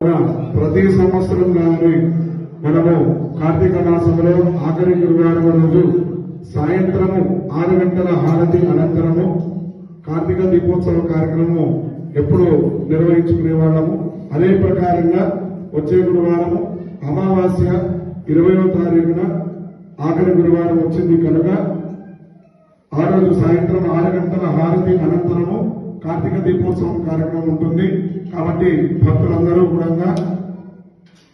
ప్రతి సంవత్సరం కానీ మనము కార్తీక మాసంలో ఆఖరి గురువారం రోజు సాయంత్రము 6 గంటల హారతి అనంతరము కార్తీక దీపోత్సవ కార్యక్రమం ఎప్పుడు నిర్వహించుకునే వాళ్ళము. అదే ప్రకారంగా వచ్చే గురువారము అమావాస్య 20వ తారీఖున ఆఖరి గురువారం వచ్చింది కనుక ఆ రోజు సాయంత్రం 6 గంటల హారతి అనంతరము కార్తీక దీపోత్సవం కార్యక్రమం ఉంటుంది. కాబట్టి భక్తులందరూ కూడా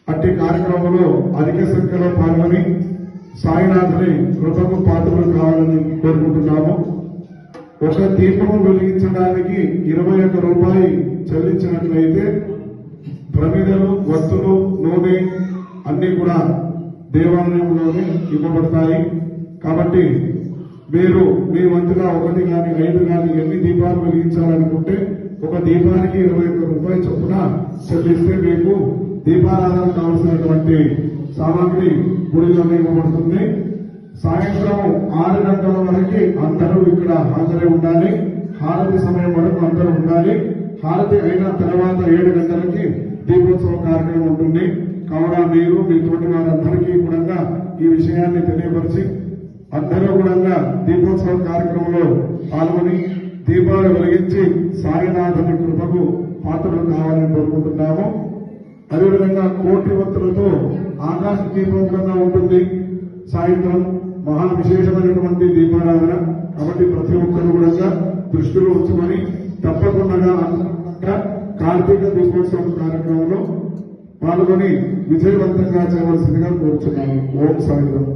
అట్టి కార్యక్రమంలో అధిక సంఖ్యలో పాల్గొని సాయినాథుని కృపకు పాత్రలు కావాలని కోరుకుంటున్నాము. ఒక దీపము వెలిగించడానికి 21 రూపాయి చెల్లించినట్లయితే ప్రమిదలు, వత్తులు, నూనె అన్ని కూడా దేవాలయంలోనే ఇవ్వబడతాయి. కాబట్టి మీరు మీ వంతుగా 1 కానీ 5 కానీ ఎన్ని దీపాలు వెలిగించాలనుకుంటే ఒక దీపానికి 21 రూపాయలు చొప్పున చెల్లిస్తే మీకు దీపారాధన కావలసినటువంటి సామాగ్రి గుడిలోనే ఇవ్వబడుతుంది. సాయంత్రం 6 గంటల వరకు అందరూ ఇక్కడ హాజరై ఉండాలి. హారతి సమయం వరకు అందరూ ఉండాలి. హారతి అయిన తర్వాత 7 గంటలకి దీపోత్సవ కార్యక్రమం ఉంటుంది. కావున మీరు మీ తోటి వారందరికీ కూడా ఈ విషయాన్ని తెలియపరిచి అందరూ కూడా దీపోత్సవ కార్యక్రమంలో పాల్గొని దీపాలు వెలిగించి సాయినాథుని కృపకు పాత్రలు కావాలని కోరుకుంటున్నాము. అదేవిధంగా కోటి వత్తులతో ఆకాశ దీపం కూడా ఉంటుంది. సాయంత్రం మహా విశేషమైనటువంటి దీపారాధన. కాబట్టి ప్రతి ఒక్కరు కూడా దృష్టిలో ఉంచుకొని తప్పకుండా కార్తీక దీపోత్సవం కార్యక్రమంలో పాల్గొని విజయవంతంగా చేయవలసిందిగా కోరుచున్నాము. ఓం సాయిరాం.